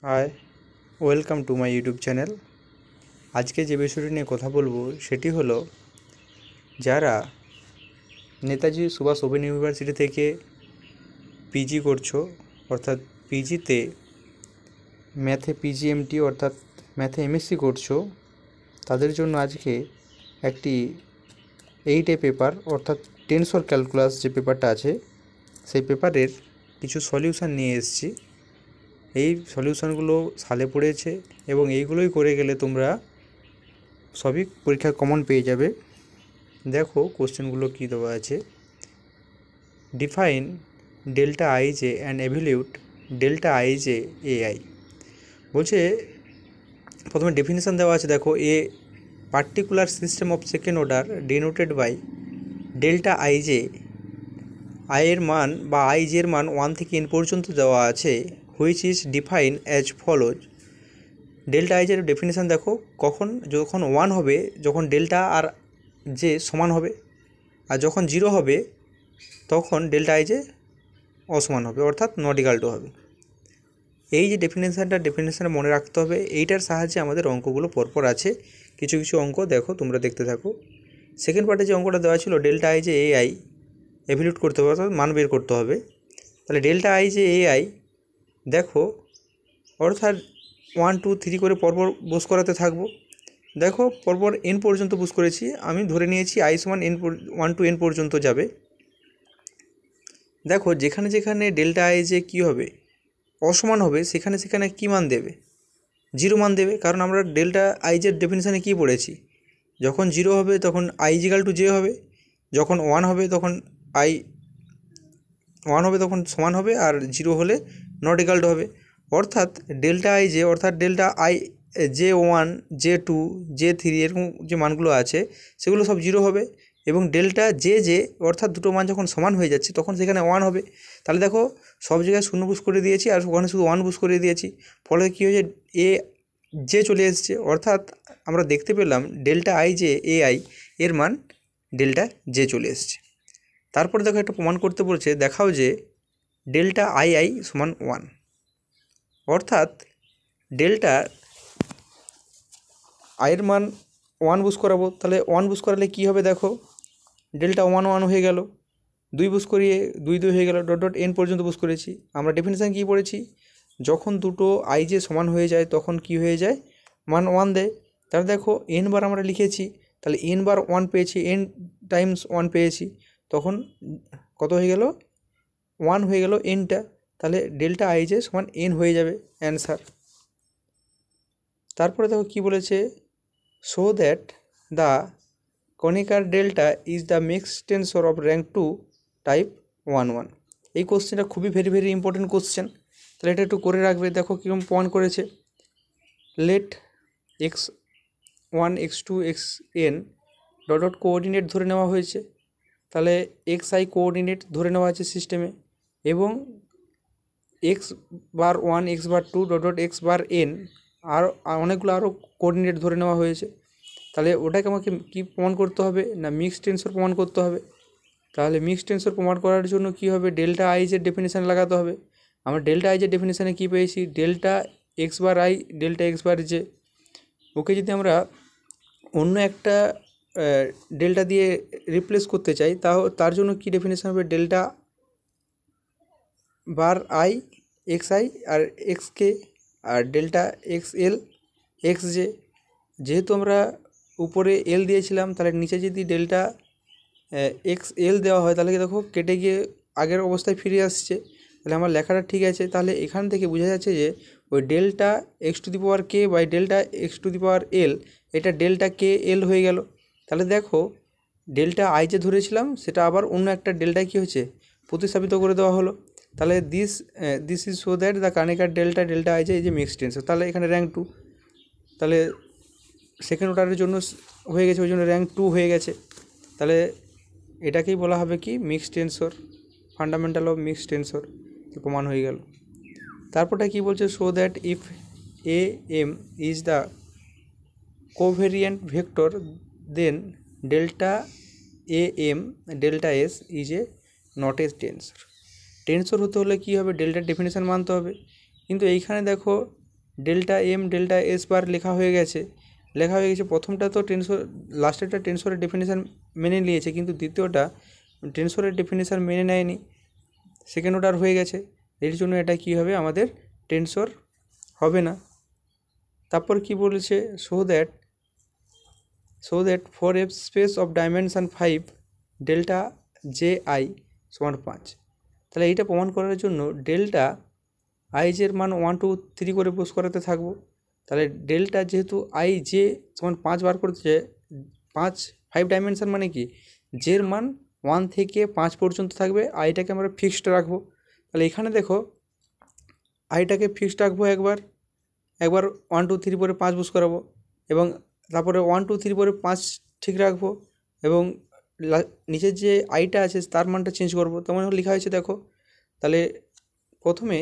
High, welcome to my YouTube channel. আজকে যে বিষয়টি নিয়ে কথা বলবো সেটি হলো, যারা নেতাজি সুভাষ ওপেন ইউনিভার্সিটি থেকে পিজি করছো, অর্থাৎ পিজিতে ম্যাথে পিজিএমটি অর্থাৎ ম্যাথে এমএসসি করছো, তাদের জন্য আজকে একটি 8A পেপার অর্থাৎ টেনসর ক্যালকুলাস যে পেপারটা আছে সেই পেপারের কিছু সলিউশান নিয়ে এসেছি। এই সলিউশানগুলো সালে পড়েছে এবং এইগুলোই করে গেলে তোমরা সবই পরীক্ষায় কমন পেয়ে যাবে। দেখো কোশ্চেনগুলো কী দেওয়া আছে। Define delta IJ and evaluate delta IJ AI. বলছে প্রথমে ডেফিনেশান দেওয়া আছে, দেখো a particular system of second order denoted by delta IJ. আইয়ের মান বা আইজের মান 1 থেকে n পর্যন্ত দেওয়া আছে, which is define as follows. Delta আইজের ডেফিনেশান দেখো, যখন 1 হবে যখন ডেল্টা আর জে সমান হবে, আর যখন 0 হবে তখন ডেল্টা আইজে অসমান হবে, অর্থাৎ নট ইকুয়াল টু হবে। এই যে ডেফিনেশানটা মনে রাখতে হবে। এইটার সাহায্যে আমাদের অঙ্কগুলো পরপর আছে। কিছু কিছু অঙ্ক দেখো, তোমরা দেখতে থাকো। সেকেন্ড পার্টে যে অঙ্কটা দেওয়া ছিল, ডেল্টা আইজে এআই এভ্যালুয়েট করতে হবে, অর্থাৎ মান বের করতে হবে। তাহলে ডেল্টা আইজে এআই দেখো, অর্থাৎ 1 2 3 করে পরপর বোস করাতে থাকবো। দেখো পরপর n পর্যন্ত বুঝ করেছি, আমি ধরে নিয়েছি i সমান n 1 to n পর্যন্ত যাবে। দেখো যেখানে যেখানে ডেল্টা আইজে কী হবে, অসমান হবে, সেখানে সেখানে কী মান দেবে? 0 মান দেবে। কারণ আমরা ডেল্টা আইজের ডেফিনিশানে কী পড়েছি, যখন 0 হবে তখন i ইজিক্যাল টু জে হবে, যখন 1 হবে তখন i 1 হবে তখন সমান হবে, আর 0 হলে নট ইকুয়াল টু হবে। অর্থাৎ ডেল্টা আইজে অর্থাৎ delta I J1 J2 J3 এরকম যে মানগুলো আছে সেগুলো সব 0 হবে, এবং ডেল্টা জে অর্থাৎ দুটো মান যখন সমান হয়ে যাচ্ছে তখন সেখানে 1 হবে। তাহলে দেখো সব জায়গায় 0 বুঝ করে দিয়েছি আর ওখানে শুধু 1 বুঝ করে দিয়েছি, ফলে কী হয়েছে, এ জে চলে এসছে। অর্থাৎ আমরা দেখতে পেলাম ডেল্টা আইজে এআই এর মান ডেল্টা জে চলে এসছে। তারপরে দেখো একটা প্রমাণ করতে বলছে, দেখাও যে ডেল্টা আই সমান 1, অর্থাৎ ডেল্টা আইয়ের মান 1 বুঝ করাবো। তাহলে 1 বুঝ করালে কী হবে, দেখো ডেল্টা 1 1 হয়ে গেল, 2 বুঝ করিয়ে 2 2 হয়ে গেল, ডট ডট n পর্যন্ত বুঝ করেছি। আমরা ডেফিনেশান কী পড়েছি, যখন দুটো আইজে সমান হয়ে যায় তখন কি হয়ে যায়, মান 1 দেয়। তাহলে দেখো n বার আমরা লিখেছি, তাহলে n বার 1 পেয়েছি, n টাইমস 1 পেয়েছি, তখন কত হয়ে গেল, 1 হয়ে গেল nটা। তাহলে ডেল্টা আইজে সমান n হয়ে যাবে অ্যান্সার। তারপরে দেখো কি বলেছে, show that the Kronecker delta is the mixed tensor of rank 2 type 1 1। এই কোশ্চেনটা খুবই ভেরি ইম্পর্টেন্ট কোশ্চেন, তাহলে এটা একটু করে রাখবে। দেখো কীরকম প্রমাণ করেছে, let x1 x2 xn dot dot coordinate ধরে নেওয়া হয়েছে। তাহলে xi কোঅর্ডিনেট ধরে নেওয়া আছে সিস্টেমে, এবং x বার 1 x বার 2 ডট ডট x বার n আর অনেকগুলো আরও কোঅর্ডিনেট ধরে নেওয়া হয়েছে। তাহলে ওটাকে আমাকে কী প্রমাণ করতে হবে না, মিক্সড টেন্সর প্রমাণ করতে হবে। তাহলে মিক্সড টেন্সর প্রমাণ করার জন্য কী হবে, ডেল্টা আইজের ডেফিনেশান লাগাতে হবে। আমরা ডেল্টা আইজের ডেফিনেশানে কী পেয়েছি, delta X bar I delta X bar J. Okay যদি আমরা অন্য একটা ডেল্টা দিয়ে রিপ্লেস করতে চাই, তার জন্য কী ডেফিনেশান হবে, delta bar i x i আর এক্স কে আর delta x l x j. যেহেতু আমরা উপরে এল দিয়েছিলাম, তাহলে নিচে যদি ডেল্টা এক্স এল দেওয়া হয় তাহলে দেখো কেটে গিয়ে আগের অবস্থায় ফিরে আসছে। তাহলে আমার লেখাটা ঠিক আছে। তাহলে এখান থেকে বোঝা যাচ্ছে যে ওই delta X to the power K by delta X to the power L, এটা ডেল্টা কে এল হয়ে গেল। তাহলে দেখো ডেল্টা আই যে ধরেছিলাম সেটা আবার অন্য একটা ডেল্টায় কী হচ্ছে, প্রতিস্থাপিত করে দেওয়া হলো। তাহলে this is so that the Kronecker delta I যে মিক্সড টেন্সর। তাহলে এখানে র্যাঙ্ক 2, তাহলে সেকেন্ড অর্ডারের জন্য হয়ে গেছে, ওই জন্য র্যাঙ্ক 2 হয়ে গেছে। তাহলে এটাকেই বলা হবে কি, mixed tensor, fundamental of mixed tensor প্রমাণ হয়ে গেল। তারপরটা কি বলছে, show that if a m is the covariant vector then delta a m delta s is a not a tensor. Tensor হতে হলে কী হবে, ডেল্টার ডেফিনেশান মানতে হবে। কিন্তু এইখানে দেখো delta m delta s bar লেখা হয়ে গেছে। প্রথমটা তো টেনসর, লাস্টেরটা টেনসরের ডেফিনেশান মেনে নিয়েছে, কিন্তু দ্বিতীয়টা টেনসরের ডেফিনেশান মেনে নেয়নি, সেকেন্ড অর্ডার হয়ে গেছে। এর জন্য এটা কী হবে, আমাদের টেনসর হবে না। তারপর কি বলেছে, so that for a space of dimension 5 delta J I সমান 5। তাহলে এইটা প্রমাণ করার জন্য ডেল্টা আইজের মান 1 2 3 করে পুশ করাতে থাকবো। তাহলে ডেল্টা যেহেতু আই জে সমান 5 বার করছে, 5 ডাইমেনশান মানে কি, জের মান 1 থেকে 5 পর্যন্ত থাকবে, আইটাকে আমরা ফিক্সড রাখবো। তাহলে এখানে দেখো আইটাকে ফিক্সড রাখবো, একবার 1 2 3 পরে 5 পুশ করাবো, এবং তারপরে 1 2 3 পরে 5 ঠিক রাখবো, এবং নিচের যে আইটা আছে তার মানটা চেঞ্জ করবো। তেমন লেখা হয়েছে দেখো। তাহলে প্রথমে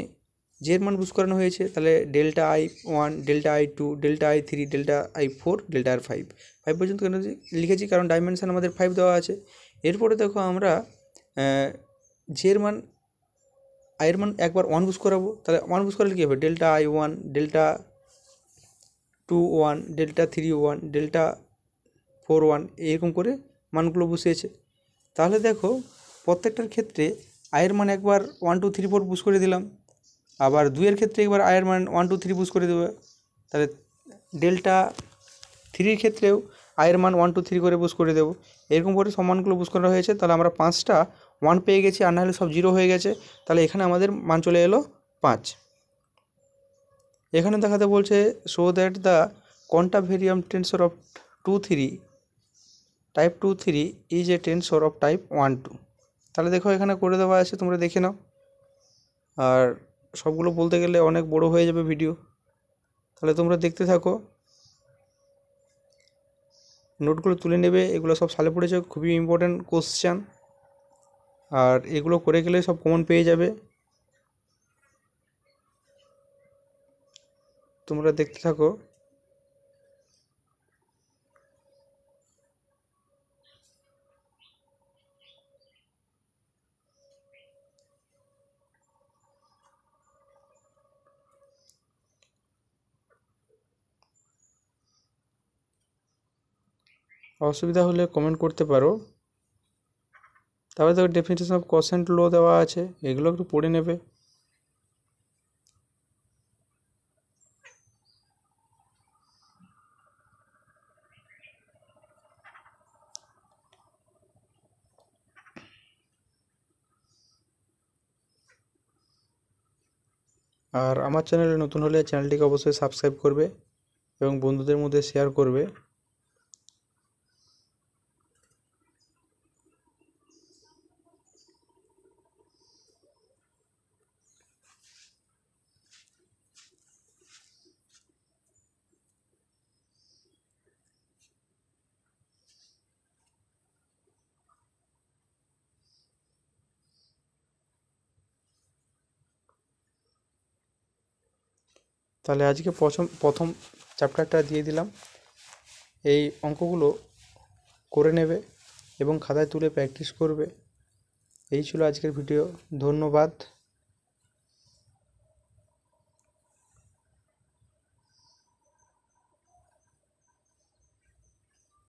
জের মান পুশ করানো হয়েছে, তাহলে delta I 1 delta I 2 delta I 3 delta I 4 delta আর 5 পর্যন্ত কেন লিখেছি, কারণ ডাইমেনশান আমাদের 5 দেওয়া আছে। এরপরে দেখো আমরা জের মান, আইয়ের মান একবার 1 পুশ করাবো। তাহলে 1 পুশ করলে কী হবে, delta I 1 delta 2 1 delta 3 1 delta 4 1 এরকম করে মানগুলো বসিয়েছে। তাহলে দেখো প্রত্যেকটার ক্ষেত্রে আয়ের মান একবার 1 2 3 4 পুশ করে দিলাম, আবার 2-এর ক্ষেত্রে একবার আয়ের মান 1 2 3 পুশ করে দেবো। তাহলে ডেল্টা 3-র ক্ষেত্রেও আয়ের মান 1 2 3 করে পুশ করে দেবো। এরকম করে সব মানগুলো পুশ করা হয়েছে। তাহলে আমরা 5টা 1 পেয়ে গেছি, আর নাহলে সব 0 হয়ে গেছে। তাহলে এখানে আমাদের মান চলে এলো 5। এখানে দেখাতে বলছে শো দ্যাট দ্য কোয়ান্টাভেরিয়াম tensor of 2 3 type 2 3 is a tensor of type 1 2। তাহলে দেখো এখানে করে দেওয়া আছে, তোমরা দেখে নাও। আর সবগুলো বলতে গেলে অনেক বড় হয়ে যাবে ভিডিও, তাহলে তোমরা দেখতে থাকো, নোটগুলো তুলে নেবে। এগুলো সব সালে পড়েছে, খুবই ইম্পর্ট্যান্ট কোশ্চেন, আর এগুলো করে গেলে সব কমন পেয়ে যাবে। তোমরা দেখতে থাকো। অসুবিধা হলে কমেন্ট করতে পারো। তারপরে দেখো ডেফিনিশন অফ কোশেন্ট ল দেওয়া আছে, এগুলো একটু পড়ে নেবে। আর আমার চ্যানেলে নতুন হলে চ্যানেলটিকে অবশ্যই সাবস্ক্রাইব করবে এবং বন্ধুদের মধ্যে শেয়ার করবে। তাহলে আজকে প্রথম চ্যাপ্টারটা দিয়ে দিলাম। এই অঙ্কগুলো করে নেবে এবং খাতায় তুলে প্র্যাকটিস করবে। এই ছিল আজকের ভিডিও। ধন্যবাদ।